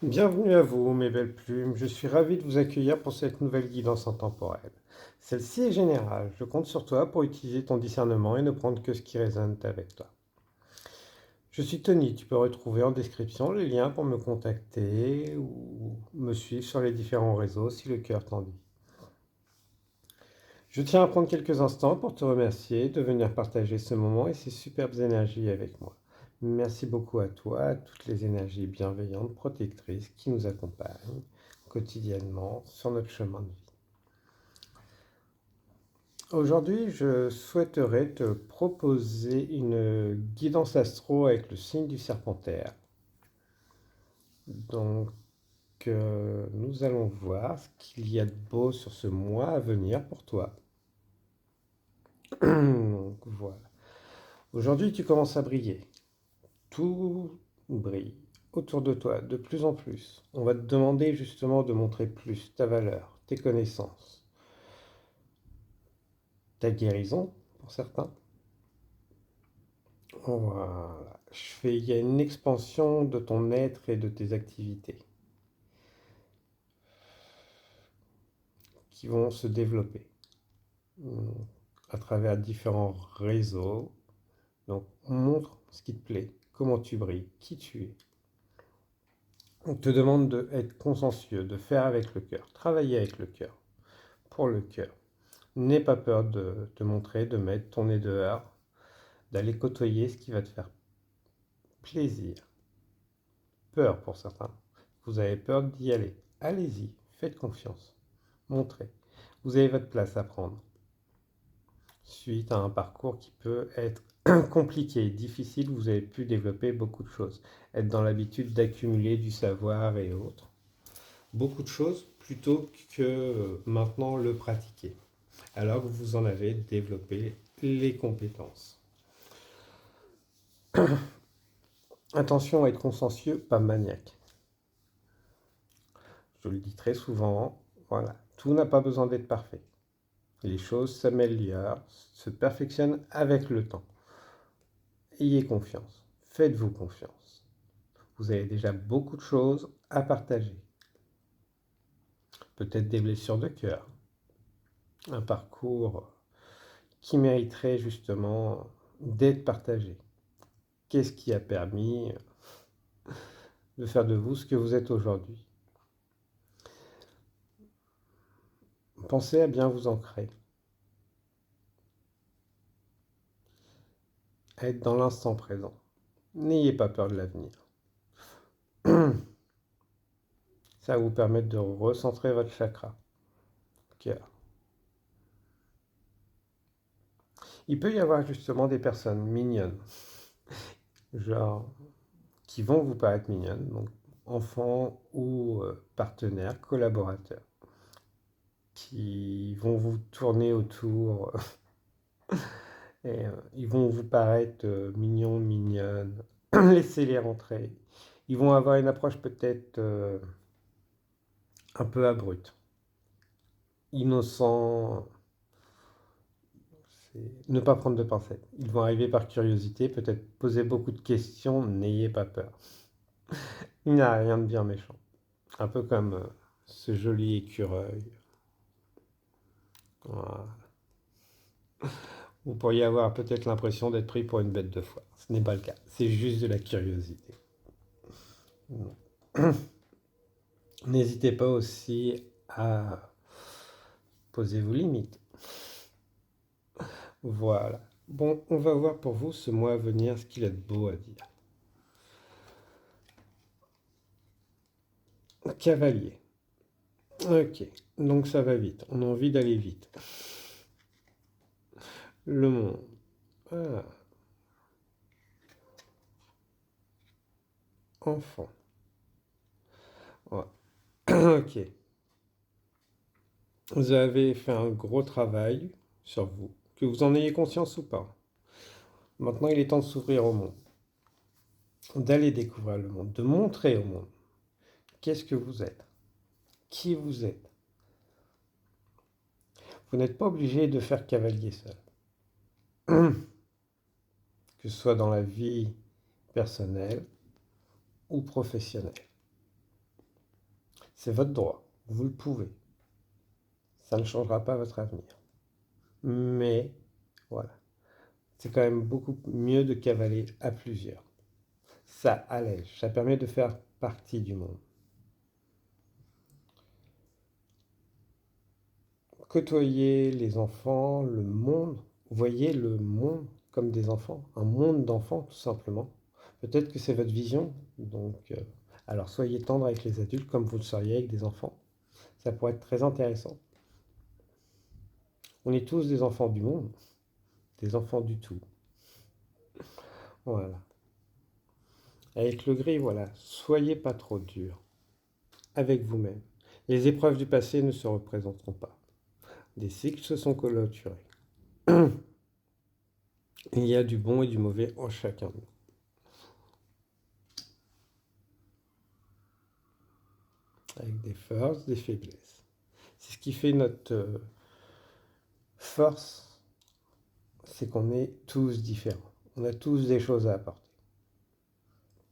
Bienvenue à vous, mes belles plumes. Je suis ravi de vous accueillir pour cette nouvelle guidance intemporelle. Celle-ci est générale. Je compte sur toi pour utiliser ton discernement et ne prendre que ce qui résonne avec toi. Je suis Tony. Tu peux retrouver en description les liens pour me contacter ou me suivre sur les différents réseaux si le cœur t'en dit. Je tiens à prendre quelques instants pour te remercier de venir partager ce moment et ces superbes énergies avec moi. Merci beaucoup à toi, à toutes les énergies bienveillantes, protectrices qui nous accompagnent quotidiennement sur notre chemin de vie. Aujourd'hui, je souhaiterais te proposer une guidance astro avec le signe du Serpentaire. Donc, nous allons voir ce qu'il y a de beau sur ce mois à venir pour toi. Donc, voilà. Aujourd'hui, tu commences à briller. Tout brille autour de toi de plus en plus. On va te demander justement de montrer plus ta valeur, tes connaissances, ta guérison pour certains. Voilà. Il y a une expansion de ton être et de tes activités qui vont se développer à travers différents réseaux. Donc, montre ce qui te plaît, comment tu brilles, qui tu es. On te demande d'être consciencieux, de faire avec le cœur, travailler avec le cœur, pour le cœur. N'aie pas peur de te montrer, de mettre ton nez dehors, d'aller côtoyer ce qui va te faire plaisir. Peur pour certains. Vous avez peur d'y aller. Allez-y, faites confiance. Montrez. Vous avez votre place à prendre. Suite à un parcours qui peut être compliqué, difficile, vous avez pu développer beaucoup de choses. Être dans l'habitude d'accumuler du savoir et autres. Beaucoup de choses plutôt que maintenant le pratiquer. Alors que vous en avez développé les compétences. Attention à être consciencieux, pas maniaque. Je le dis très souvent, voilà, tout n'a pas besoin d'être parfait. Les choses s'améliorent, se perfectionnent avec le temps. Ayez confiance, faites-vous confiance. Vous avez déjà beaucoup de choses à partager. Peut-être des blessures de cœur, un parcours qui mériterait justement d'être partagé. Qu'est-ce qui a permis de faire de vous ce que vous êtes aujourd'hui? Pensez à bien vous ancrer, à être dans l'instant présent. N'ayez pas peur de l'avenir. Ça va vous permettre de recentrer votre chakra, cœur. Il peut y avoir justement des personnes mignonnes, genre qui vont vous paraître mignonnes, donc enfants ou partenaires, collaborateurs, qui vont vous tourner autour et ils vont vous paraître mignons, mignonnes. Laissez-les rentrer. Ils vont avoir une approche peut-être un peu abrupte, innocent. Ne pas prendre de pincettes. Ils vont arriver par curiosité, peut-être poser beaucoup de questions, n'ayez pas peur. Il n'y a rien de bien méchant. Un peu comme ce joli écureuil. Voilà. Vous pourriez avoir peut-être l'impression d'être pris pour une bête de foire. Ce n'est pas le cas. C'est juste de la curiosité. N'hésitez pas aussi à poser vos limites. Voilà. Bon, on va voir pour vous ce mois à venir ce qu'il a de beau à dire. Cavalier. Ok, donc ça va vite. On a envie d'aller vite. Le monde. Ah, enfant. Ouais. Ok. Vous avez fait un gros travail sur vous, que vous en ayez conscience ou pas. Maintenant, il est temps de s'ouvrir au monde, d'aller découvrir le monde, de montrer au monde qu'est-ce que vous êtes, qui vous êtes. Vous n'êtes pas obligé de faire cavalier seul, que ce soit dans la vie personnelle ou professionnelle. C'est votre droit, vous le pouvez. Ça ne changera pas votre avenir. Mais voilà, c'est quand même beaucoup mieux de cavaler à plusieurs. Ça allège, ça permet de faire partie du monde. Côtoyer les enfants, le monde, voyez le monde comme des enfants, un monde d'enfants tout simplement. Peut-être que c'est votre vision, donc alors soyez tendre avec les adultes comme vous le seriez avec des enfants. Ça pourrait être très intéressant. On est tous des enfants du monde, des enfants du tout. Voilà. Avec le gris, voilà, soyez pas trop dur avec vous-même. Les épreuves du passé ne se représenteront pas. Des cycles se sont clôturés. Il y a du bon et du mauvais en chacun de nous. Avec des forces, des faiblesses. C'est ce qui fait notre force, c'est qu'on est tous différents. On a tous des choses à apporter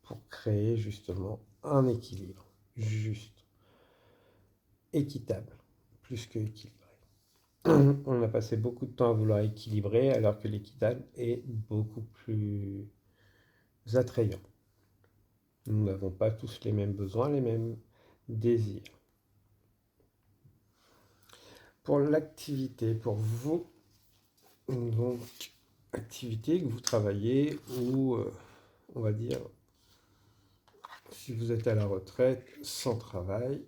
pour créer justement un équilibre juste, équitable, plus que équilibré. On a passé beaucoup de temps à vouloir équilibrer alors que l'équitable est beaucoup plus attrayant. Nous n'avons pas tous les mêmes besoins, les mêmes désirs. Pour l'activité, pour vous, donc activité que vous travaillez ou on va dire si vous êtes à la retraite sans travail,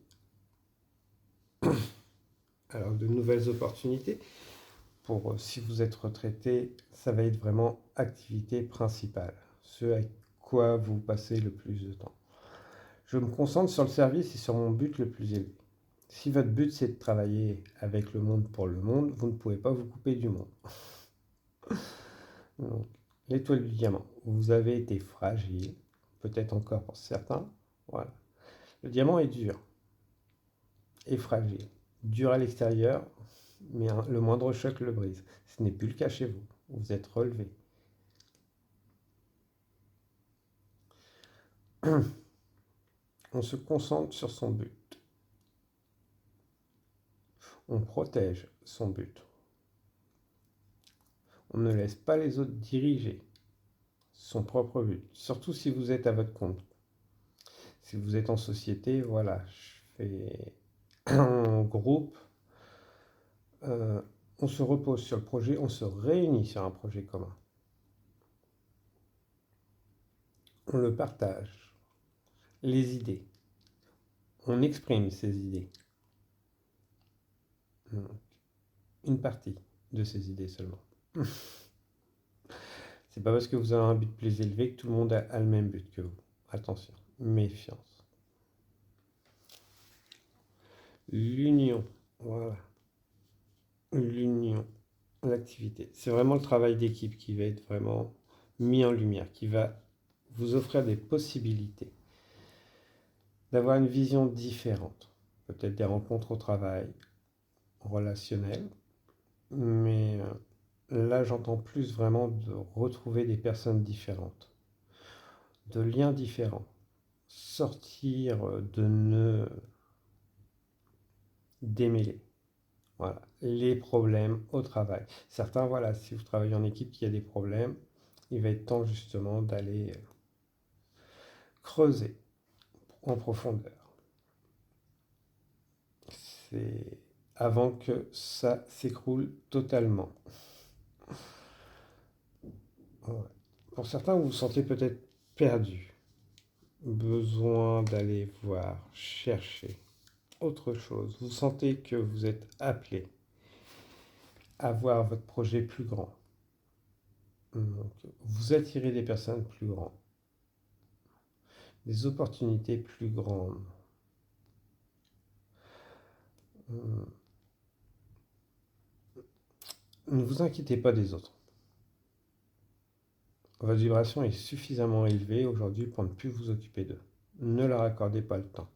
alors de nouvelles opportunités. Pour si vous êtes retraité, ça va être vraiment activité principale, ce à quoi vous passez le plus de temps. Je me concentre sur le service et sur mon but le plus élevé. Si votre but c'est de travailler avec le monde pour le monde, vous ne pouvez pas vous couper du monde. Donc, l'étoile du diamant, vous avez été fragile, peut-être encore pour certains. Voilà. Le diamant est dur et fragile. Dur à l'extérieur, mais le moindre choc le brise. Ce n'est plus le cas chez vous. Vous êtes relevé. On se concentre sur son but. On protège son but. On ne laisse pas les autres diriger son propre but, surtout si vous êtes à votre compte. Si vous êtes en société, voilà, je fais en groupe, on se repose sur le projet, on se réunit sur un projet commun. On le partage, les idées, on exprime ces idées. Une partie de ces idées seulement. C'est pas parce que vous avez un but plus élevé que tout le monde a le même but que vous. Attention, méfiance. L'union, voilà. L'union, l'activité. C'est vraiment le travail d'équipe qui va être vraiment mis en lumière, qui va vous offrir des possibilités d'avoir une vision différente. Peut-être des rencontres au travail, relationnelles, mais là j'entends plus vraiment de retrouver des personnes différentes, de liens différents, sortir de nœuds démêlés. Voilà, les problèmes au travail. Certains, voilà, si vous travaillez en équipe, qu'il y a des problèmes, il va être temps justement d'aller creuser en profondeur. C'est avant que ça s'écroule totalement. Ouais. Pour certains, vous vous sentez peut-être perdu, besoin d'aller voir, chercher autre chose. Vous sentez que vous êtes appelé à voir votre projet plus grand. Donc, vous attirez des personnes plus grandes, des opportunités plus grandes. Ne vous inquiétez pas des autres. Votre vibration est suffisamment élevée aujourd'hui pour ne plus vous occuper d'eux. Ne leur accordez pas le temps,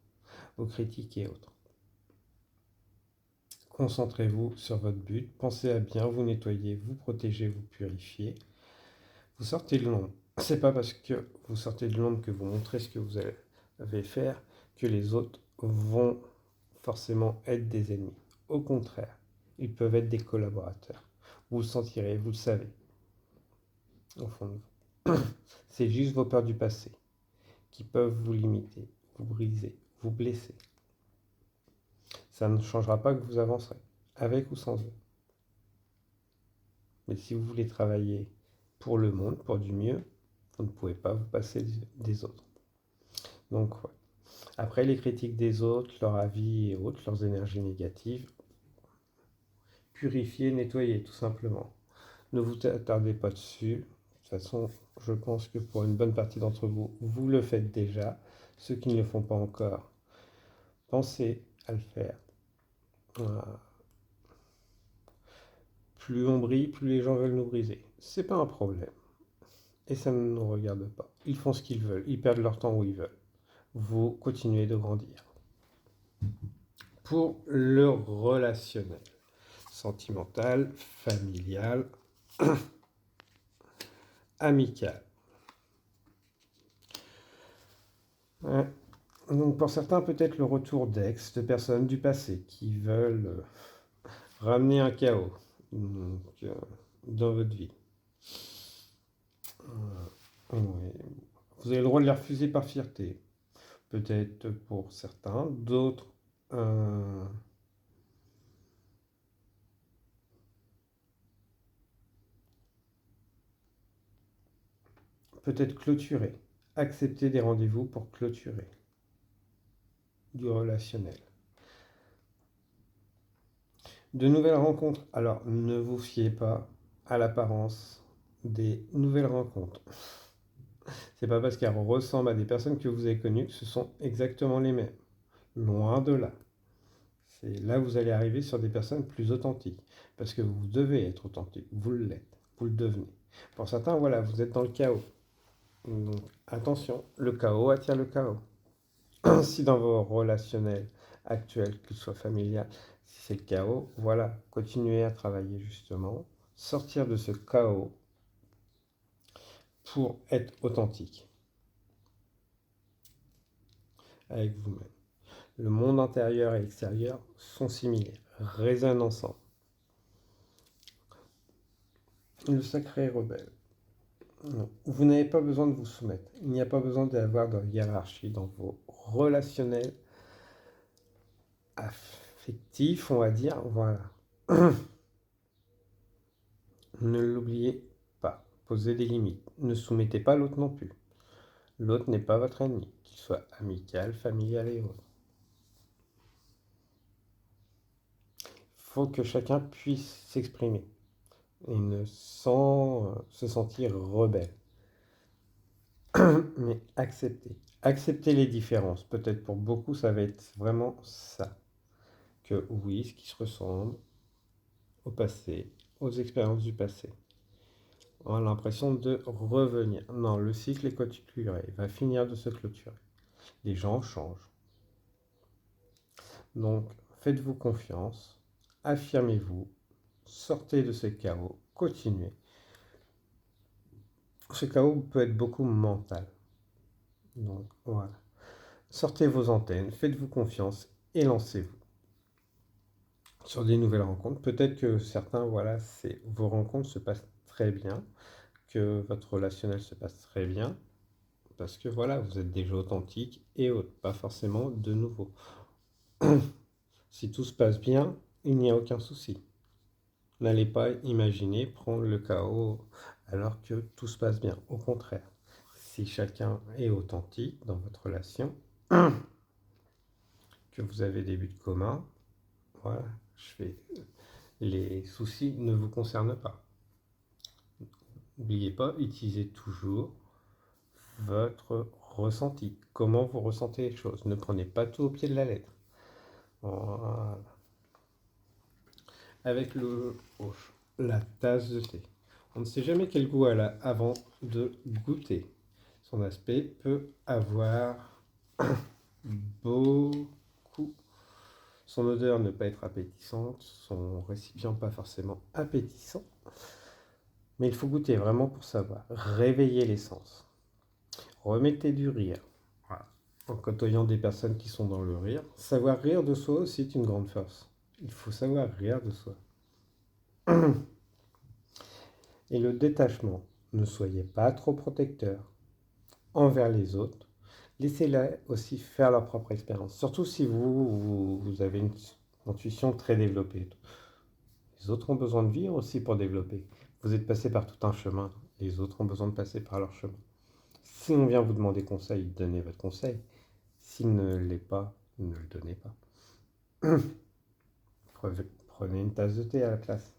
aux critiques et autres. Concentrez-vous sur votre but, pensez à bien vous nettoyer, vous protéger, vous purifier. Vous sortez de l'ombre. C'est pas parce que vous sortez de l'ombre que vous montrez ce que vous allez faire que les autres vont forcément être des ennemis. Au contraire, ils peuvent être des collaborateurs. Vous le sentirez, vous le savez, au fond de vous. C'est juste vos peurs du passé qui peuvent vous limiter, vous briser, vous blesser. Ça ne changera pas que vous avancerez, avec ou sans eux. Mais si vous voulez travailler pour le monde, pour du mieux, vous ne pouvez pas vous passer des autres. Donc, ouais. Après, les critiques des autres, leur avis et autres, leurs énergies négatives, purifiez, nettoyez, tout simplement. Ne vous attardez pas dessus. De toute façon, je pense que pour une bonne partie d'entre vous, vous le faites déjà. Ceux qui ne le font pas encore, pensez à le faire. Voilà. Plus on brille, plus les gens veulent nous briser. C'est pas un problème. Et ça ne nous regarde pas. Ils font ce qu'ils veulent. Ils perdent leur temps où ils veulent. Vous continuez de grandir. Pour le relationnel, sentimental, familial, amical. Ouais. Donc pour certains, peut-être le retour d'ex, de personnes du passé qui veulent ramener un chaos donc, dans votre vie. Ouais. Vous avez le droit de les refuser par fierté. Peut-être pour certains, d'autres peut-être clôturer. Accepter des rendez-vous pour clôturer du relationnel. De nouvelles rencontres. Alors, ne vous fiez pas à l'apparence des nouvelles rencontres. C'est pas parce qu'elles ressemblent à des personnes que vous avez connues que ce sont exactement les mêmes. Loin de là. C'est là où vous allez arriver sur des personnes plus authentiques. Parce que vous devez être authentique. Vous l'êtes. Vous le devenez. Pour certains, voilà, vous êtes dans le chaos. Donc, attention, le chaos attire le chaos. Si dans vos relationnels actuels, qu'ils soient familiales, si c'est le chaos, voilà, continuez à travailler justement, sortir de ce chaos pour être authentique avec vous-même. Le monde intérieur et extérieur sont similaires, résonnent ensemble. Le sacré rebelle. Non. Vous n'avez pas besoin de vous soumettre. Il n'y a pas besoin d'avoir de hiérarchie dans vos relationnels affectifs, on va dire. Voilà. Ne l'oubliez pas. Posez des limites. Ne soumettez pas l'autre non plus. L'autre n'est pas votre ennemi, qu'il soit amical, familial et autres. Il faut que chacun puisse s'exprimer et sans se sentir rebelle. Mais accepter. Accepter les différences. Peut-être pour beaucoup, ça va être vraiment ça. Que oui, ce qui se ressemble au passé, aux expériences du passé. On a l'impression de revenir. Non, le cycle est clôturé. Il va finir de se clôturer. Les gens changent. Donc, faites-vous confiance, affirmez-vous, sortez de ce chaos, continuez. Ce chaos peut être beaucoup mental. Donc, voilà. Sortez vos antennes, faites-vous confiance et lancez-vous sur des nouvelles rencontres. Peut-être que certains, voilà, vos rencontres se passent très bien, que votre relationnel se passe très bien, parce que voilà, vous êtes déjà authentique et autres, pas forcément de nouveau. Si tout se passe bien, il n'y a aucun souci. N'allez pas imaginer prendre le chaos alors que tout se passe bien. Au contraire, si chacun est authentique dans votre relation, que vous avez des buts communs, voilà, les soucis ne vous concernent pas. N'oubliez pas, utilisez toujours votre ressenti. Comment vous ressentez les choses. Ne prenez pas tout au pied de la lettre. Voilà. Avec la tasse de thé. On ne sait jamais quel goût elle a avant de goûter. Son aspect peut avoir beaucoup. Son odeur ne pas être appétissante, son récipient pas forcément appétissant. Mais il faut goûter vraiment pour savoir. Réveillez les sens. Remettez du rire. Voilà. en côtoyant des personnes qui sont dans le rire. Savoir rire de soi aussi est une grande force. Il faut savoir rire de soi. Et le détachement. Ne soyez pas trop protecteur envers les autres. Laissez-les aussi faire leur propre expérience. Surtout si vous avez une intuition très développée. Les autres ont besoin de vivre aussi pour développer. Vous êtes passé par tout un chemin. Les autres ont besoin de passer par leur chemin. Si on vient vous demander conseil, donnez votre conseil. S'il ne l'est pas, ne le donnez pas. Prenez une tasse de thé à la place.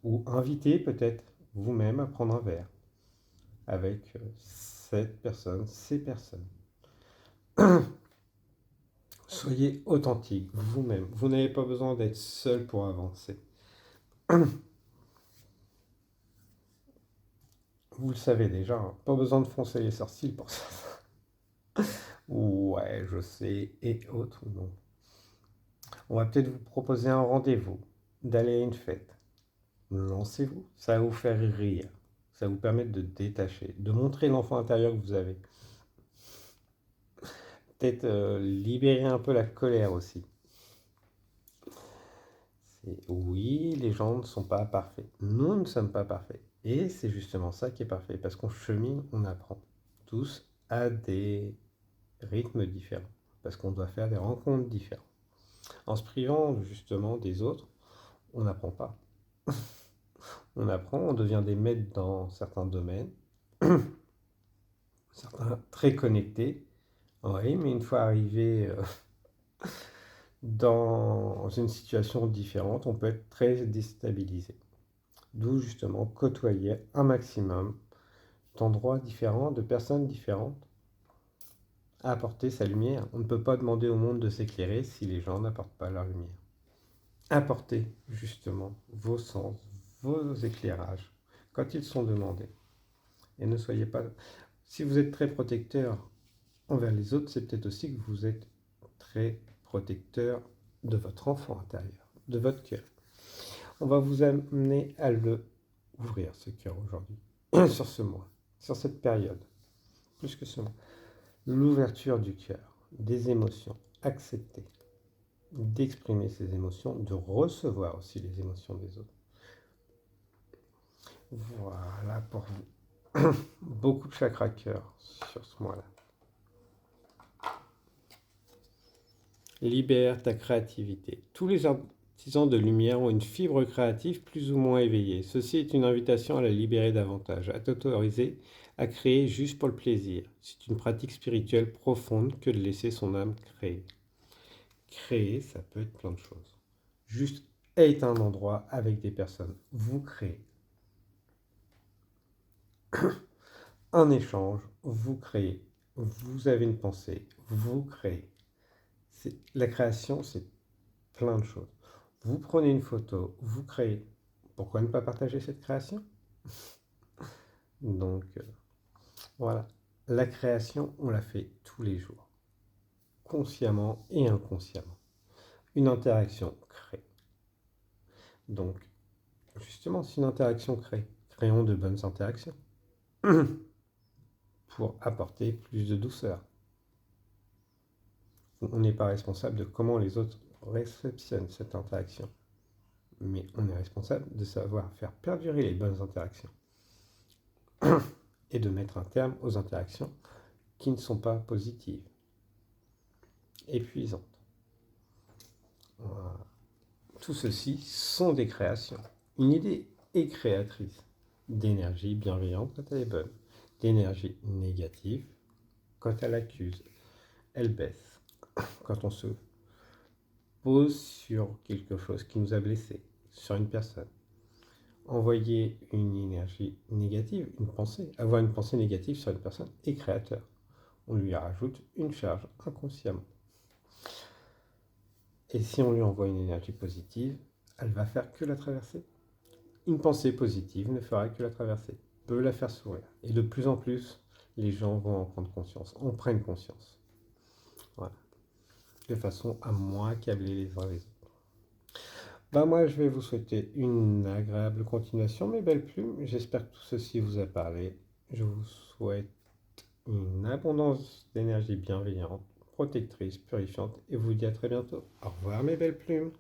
Ou invitez peut-être vous-même à prendre un verre avec cette personne, ces personnes. Soyez authentique, vous-même. Vous n'avez pas besoin d'être seul pour avancer. Vous le savez déjà, hein, pas besoin de froncer les sourcils pour ça. Ouais, je sais, et autres, non. On va peut-être vous proposer un rendez-vous, d'aller à une fête. Lancez-vous, ça va vous faire rire. Ça va vous permettre de détacher, de montrer l'enfant intérieur que vous avez. Peut-être libérer un peu la colère aussi. Oui, les gens ne sont pas parfaits. Nous ne sommes pas parfaits. Et c'est justement ça qui est parfait, parce qu'on chemine, on apprend. Tous à des rythmes différents, parce qu'on doit faire des rencontres différentes. En se privant justement des autres, on n'apprend pas. On apprend, on devient des maîtres dans certains domaines, certains très connectés. Oui, mais une fois arrivé dans une situation différente, on peut être très déstabilisé. D'où justement côtoyer un maximum d'endroits différents, de personnes différentes, à apporter sa lumière. On ne peut pas demander au monde de s'éclairer si les gens n'apportent pas leur lumière. Apportez justement vos sens, vos éclairages, quand ils sont demandés. Et ne soyez pas... Si vous êtes très protecteur envers les autres, c'est peut-être aussi que vous êtes très protecteur de votre enfant intérieur, de votre cœur. On va vous amener à le ouvrir, ce cœur, aujourd'hui, sur ce mois, sur cette période, plus que ce mois. L'ouverture du cœur, des émotions, accepter, d'exprimer ses émotions, de recevoir aussi les émotions des autres. Voilà pour vous. Beaucoup de chakra cœur sur ce mois-là. Libère ta créativité. Tous les artisans de lumière ont une fibre créative plus ou moins éveillée. Ceci est une invitation à la libérer davantage, à t'autoriser à créer juste pour le plaisir. C'est une pratique spirituelle profonde que de laisser son âme créer. Créer, ça peut être plein de choses. Juste être un endroit avec des personnes. Vous créez. Un échange, vous créez. Vous avez une pensée, vous créez. La création, c'est plein de choses. Vous prenez une photo, vous créez. Pourquoi ne pas partager cette création? Donc, voilà. La création, on la fait tous les jours, consciemment et inconsciemment. Une interaction crée. Donc, justement, si une interaction crée, créons de bonnes interactions pour apporter plus de douceur. On n'est pas responsable de comment les autres réceptionnent cette interaction, mais on est responsable de savoir faire perdurer les bonnes interactions et de mettre un terme aux interactions qui ne sont pas positives, épuisantes. Voilà. Tout ceci sont des créations. Une idée est créatrice d'énergie bienveillante quand elle est bonne, d'énergie négative quand elle accuse, elle baisse. Quand on se pose sur quelque chose qui nous a blessés, sur une personne. Envoyer une énergie négative, une pensée, avoir une pensée négative sur une personne est créateur. On lui rajoute une charge inconsciemment. Et si on lui envoie une énergie positive, elle va faire que la traverser. Une pensée positive ne fera que la traverser, peut la faire sourire. Et de plus en plus, les gens vont en prendre conscience, en prennent conscience. Voilà. De façon à moins accabler les uns les autres. Moi, je vais vous souhaiter une agréable continuation, mes belles plumes. J'espère que tout ceci vous a parlé. Je vous souhaite une abondance d'énergie bienveillante, protectrice, purifiante, et vous dis à très bientôt. Au revoir mes belles plumes.